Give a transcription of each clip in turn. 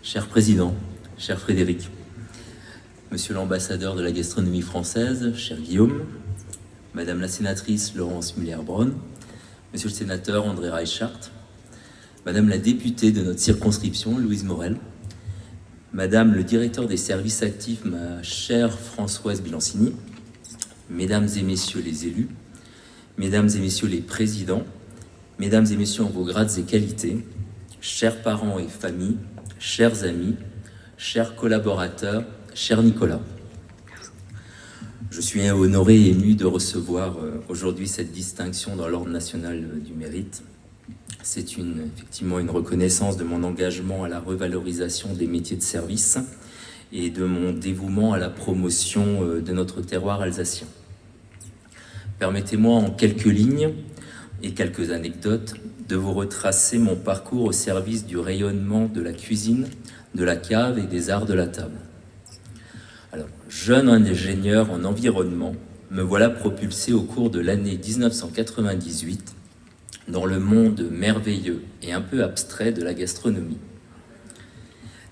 Cher Président, cher Frédéric, Monsieur l'ambassadeur de la gastronomie française, cher Guillaume, Madame la sénatrice Laurence Muller-Bronn, Monsieur le sénateur André Reichardt, Madame la députée de notre circonscription, Louise Morel, Madame le directeur des services actifs, ma chère Françoise Bilancini, Mesdames et Messieurs les élus, Mesdames et Messieurs les présidents, Mesdames et Messieurs en vos grades et qualités, chers parents et familles, chers amis, chers collaborateurs, cher Nicolas. Je suis honoré et ému de recevoir aujourd'hui cette distinction dans l'Ordre national du mérite. C'est effectivement une reconnaissance de mon engagement à la revalorisation des métiers de service et de mon dévouement à la promotion de notre terroir alsacien. Permettez-moi en quelques lignes et quelques anecdotes de vous retracer mon parcours au service du rayonnement de la cuisine, de la cave et des arts de la table. Alors, jeune ingénieur en environnement, me voilà propulsé au cours de l'année 1998 dans le monde merveilleux et un peu abstrait de la gastronomie.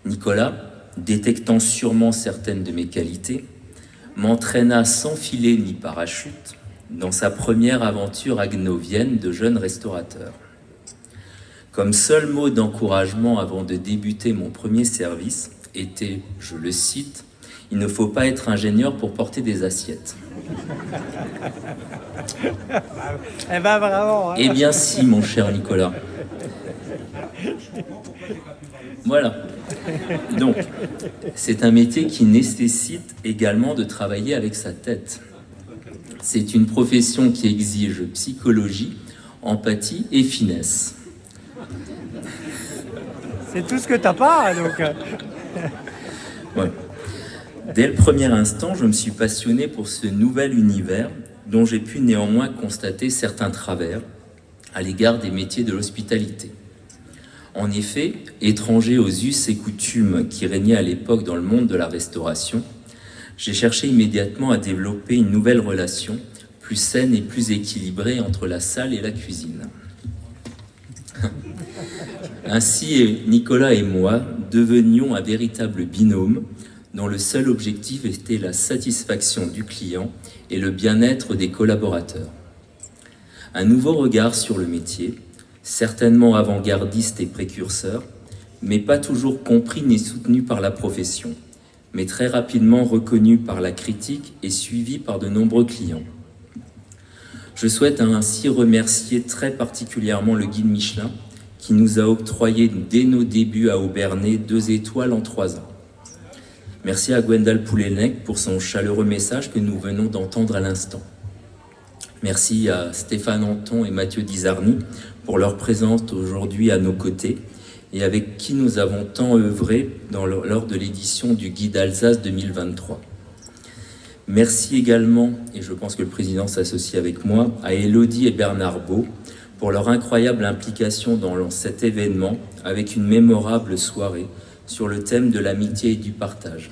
Nicolas, détectant sûrement certaines de mes qualités, m'entraîna sans filet ni parachute dans sa première aventure agnovienne de jeune restaurateur. Comme seul mot d'encouragement avant de débuter mon premier service était, je le cite, « Il ne faut pas être ingénieur pour porter des assiettes ». Eh ben vraiment, hein. Eh bien si, mon cher Nicolas. Voilà. Donc, c'est un métier qui nécessite également de travailler avec sa tête. C'est une profession qui exige psychologie, empathie et finesse. C'est tout ce que t'as pas, donc. Ouais. Dès le premier instant, je me suis passionné pour ce nouvel univers dont j'ai pu néanmoins constater certains travers à l'égard des métiers de l'hospitalité. En effet, étranger aux us et coutumes qui régnaient à l'époque dans le monde de la restauration, j'ai cherché immédiatement à développer une nouvelle relation plus saine et plus équilibrée entre la salle et la cuisine. Ainsi, Nicolas et moi devenions un véritable binôme dont le seul objectif était la satisfaction du client et le bien-être des collaborateurs. Un nouveau regard sur le métier, certainement avant-gardiste et précurseur, mais pas toujours compris ni soutenu par la profession, mais très rapidement reconnu par la critique et suivi par de nombreux clients. Je souhaite ainsi remercier très particulièrement le guide Michelin, qui nous a octroyé dès nos débuts à Aubernais 2 étoiles en 3 ans. Merci à Gwendal Poulenec pour son chaleureux message que nous venons d'entendre à l'instant. Merci à Stéphane Anton et Mathieu Dizarny pour leur présence aujourd'hui à nos côtés et avec qui nous avons tant œuvré lors de l'édition du Guide Alsace 2023. Merci également, et je pense que le président s'associe avec moi, à Élodie et Bernard Beau pour leur incroyable implication dans cet événement avec une mémorable soirée sur le thème de l'amitié et du partage.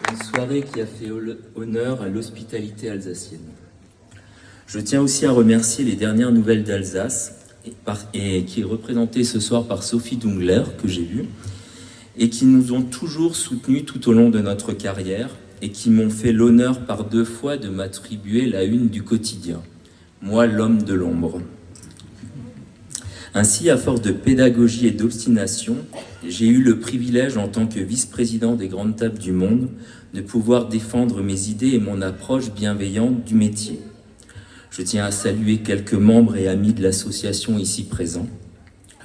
Une soirée qui a fait honneur à l'hospitalité alsacienne. Je tiens aussi à remercier les dernières nouvelles d'Alsace, et qui est représentée ce soir par Sophie Dungler, que j'ai vue, et qui nous ont toujours soutenus tout au long de notre carrière, et qui m'ont fait l'honneur par 2 fois de m'attribuer la une du quotidien, moi l'homme de l'ombre. Ainsi, à force de pédagogie et d'obstination, j'ai eu le privilège en tant que vice-président des grandes tables du monde de pouvoir défendre mes idées et mon approche bienveillante du métier. Je tiens à saluer quelques membres et amis de l'association ici présents,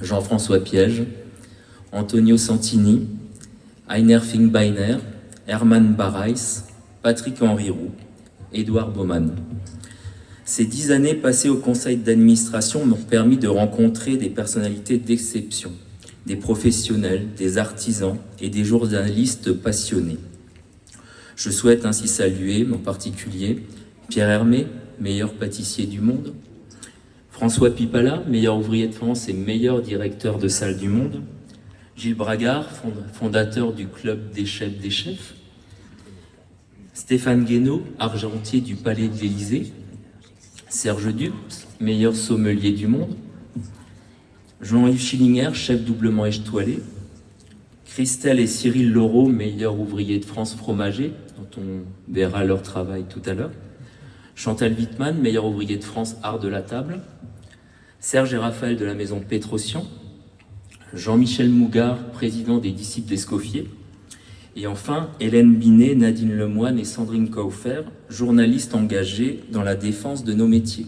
Jean-François Piège, Antonio Santini, Heiner Finkbeiner, Hermann Barais, Patrick-Henri Roux, Édouard Baumann. Ces 10 années passées au conseil d'administration m'ont permis de rencontrer des personnalités d'exception, des professionnels, des artisans et des journalistes passionnés. Je souhaite ainsi saluer en particulier Pierre Hermé, meilleur pâtissier du monde, François Pipala, meilleur ouvrier de France et meilleur directeur de salle du monde, Gilles Bragard, fondateur du club des chefs, Stéphane Guénaud, argentier du Palais de l'Élysée, Serge Dupes, meilleur sommelier du monde, Jean-Yves Schillinger, chef doublement étoilé, Christelle et Cyril Laureau, meilleurs ouvriers de France fromager, dont on verra leur travail tout à l'heure, Chantal Wittmann, meilleur ouvrier de France art de la table, Serge et Raphaël de la maison Pétrosian, Jean-Michel Mougard, président des disciples d'Escoffier, et enfin Hélène Binet, Nadine Lemoine et Sandrine Kaufer, journalistes engagées dans la défense de nos métiers.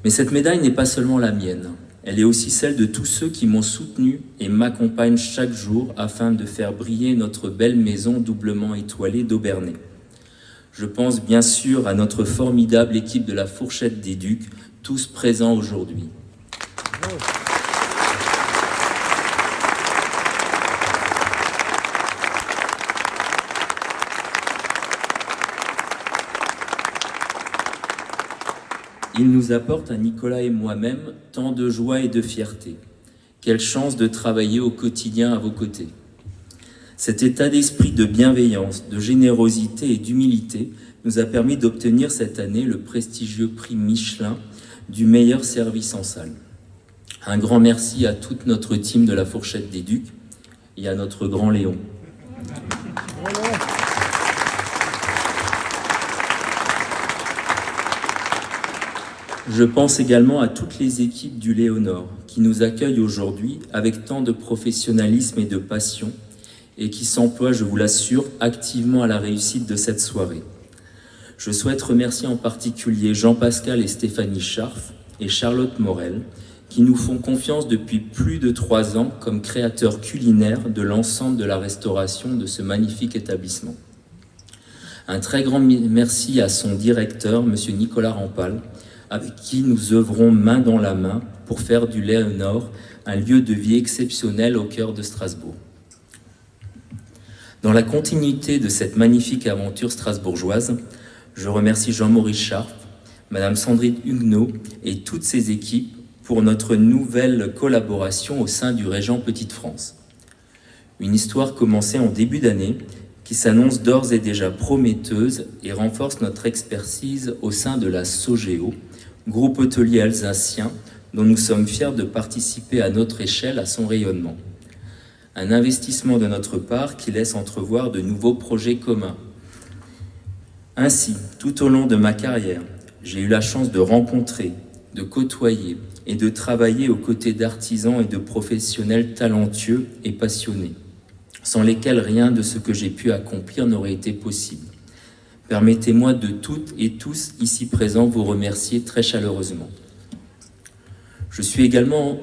Mais cette médaille n'est pas seulement la mienne, elle est aussi celle de tous ceux qui m'ont soutenu et m'accompagnent chaque jour afin de faire briller notre belle maison doublement étoilée d'Aubernais. Je pense bien sûr à notre formidable équipe de la Fourchette des Ducs, tous présents aujourd'hui. Ils nous apportent à Nicolas et moi-même tant de joie et de fierté. Quelle chance de travailler au quotidien à vos côtés. Cet état d'esprit de bienveillance, de générosité et d'humilité nous a permis d'obtenir cette année le prestigieux prix Michelin du meilleur service en salle. Un grand merci à toute notre team de la Fourchette des Ducs et à notre grand Léon. Je pense également à toutes les équipes du Léonore qui nous accueillent aujourd'hui avec tant de professionnalisme et de passion et qui s'emploient, je vous l'assure, activement à la réussite de cette soirée. Je souhaite remercier en particulier Jean-Pascal et Stéphanie Scharf et Charlotte Morel qui nous font confiance depuis plus de 3 ans comme créateurs culinaires de l'ensemble de la restauration de ce magnifique établissement. Un très grand merci à son directeur, M. Nicolas Rampal, avec qui nous œuvrons main dans la main pour faire du Léonore un lieu de vie exceptionnel au cœur de Strasbourg. Dans la continuité de cette magnifique aventure strasbourgeoise, je remercie Jean-Maurice Scharf, Madame Sandrine Huguenot et toutes ses équipes pour notre nouvelle collaboration au sein du Régent Petite-France. Une histoire commencée en début d'année qui s'annonce d'ores et déjà prometteuse et renforce notre expertise au sein de la SOGEO, groupe hôtelier alsacien dont nous sommes fiers de participer à notre échelle à son rayonnement. Un investissement de notre part qui laisse entrevoir de nouveaux projets communs. Ainsi, tout au long de ma carrière, j'ai eu la chance de rencontrer, de côtoyer et de travailler aux côtés d'artisans et de professionnels talentueux et passionnés, sans lesquels rien de ce que j'ai pu accomplir n'aurait été possible. Permettez-moi de toutes et tous ici présents vous remercier très chaleureusement. Je suis également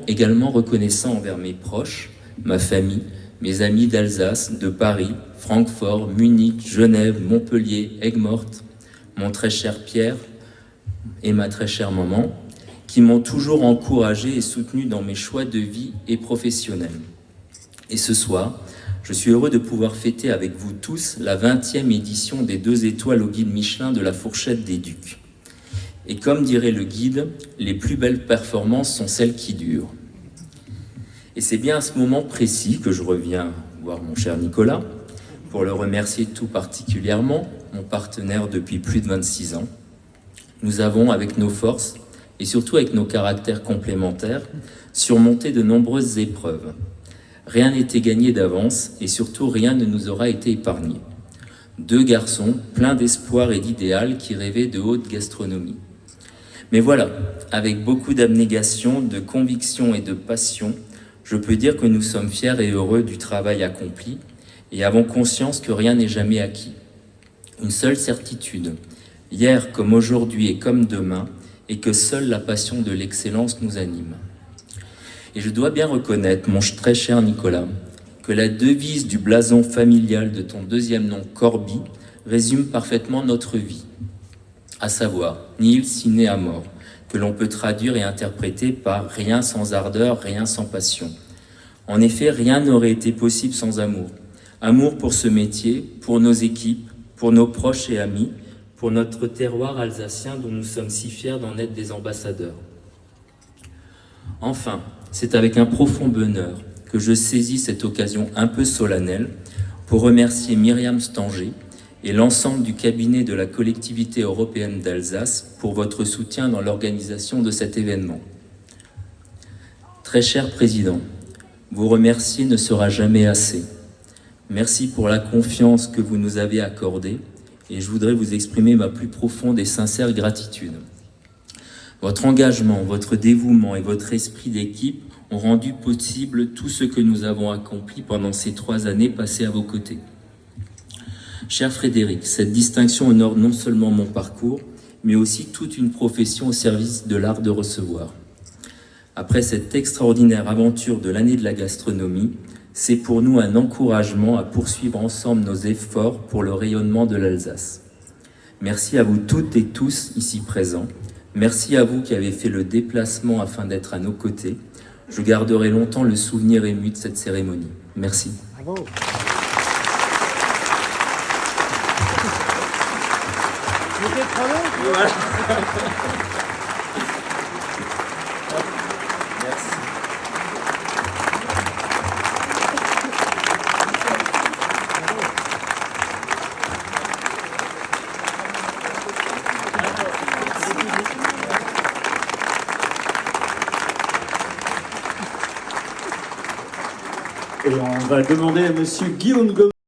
reconnaissant envers mes proches, ma famille, mes amis d'Alsace, de Paris, Francfort, Munich, Genève, Montpellier, Aigues-Mortes, mon très cher Pierre et ma très chère maman, qui m'ont toujours encouragé et soutenu dans mes choix de vie et professionnels. Et ce soir, je suis heureux de pouvoir fêter avec vous tous la 20e édition des 2 étoiles au guide Michelin de la Fourchette des Ducs. Et comme dirait le guide, les plus belles performances sont celles qui durent. Et c'est bien à ce moment précis que je reviens voir mon cher Nicolas, pour le remercier tout particulièrement, mon partenaire depuis plus de 26 ans. Nous avons, avec nos forces, et surtout avec nos caractères complémentaires, surmonté de nombreuses épreuves. Rien n'était gagné d'avance et surtout rien ne nous aura été épargné. 2 garçons pleins d'espoir et d'idéal qui rêvaient de haute gastronomie. Mais voilà, avec beaucoup d'abnégation, de conviction et de passion, je peux dire que nous sommes fiers et heureux du travail accompli et avons conscience que rien n'est jamais acquis. Une seule certitude, hier comme aujourd'hui et comme demain, est que seule la passion de l'excellence nous anime. Et je dois bien reconnaître, mon très cher Nicolas, que la devise du blason familial de ton 2e nom, Corby, résume parfaitement notre vie, à savoir nihil sine amor, que l'on peut traduire et interpréter par « rien sans ardeur, rien sans passion ». En effet, rien n'aurait été possible sans amour. Amour pour ce métier, pour nos équipes, pour nos proches et amis, pour notre terroir alsacien dont nous sommes si fiers d'en être des ambassadeurs. Enfin, c'est avec un profond bonheur que je saisis cette occasion un peu solennelle pour remercier Myriam Stanger et l'ensemble du cabinet de la collectivité européenne d'Alsace pour votre soutien dans l'organisation de cet événement. Très cher Président, vous remercier ne sera jamais assez. Merci pour la confiance que vous nous avez accordée et je voudrais vous exprimer ma plus profonde et sincère gratitude. Votre engagement, votre dévouement et votre esprit d'équipe ont rendu possible tout ce que nous avons accompli pendant ces 3 années passées à vos côtés. Cher Frédéric, cette distinction honore non seulement mon parcours, mais aussi toute une profession au service de l'art de recevoir. Après cette extraordinaire aventure de l'année de la gastronomie, c'est pour nous un encouragement à poursuivre ensemble nos efforts pour le rayonnement de l'Alsace. Merci à vous toutes et tous ici présents. Merci à vous qui avez fait le déplacement afin d'être à nos côtés. Je garderai longtemps le souvenir ému de cette cérémonie. Merci. Bravo. C'était trop long. Voilà. Merci. Et on va demander à Monsieur Guillaume Gomez.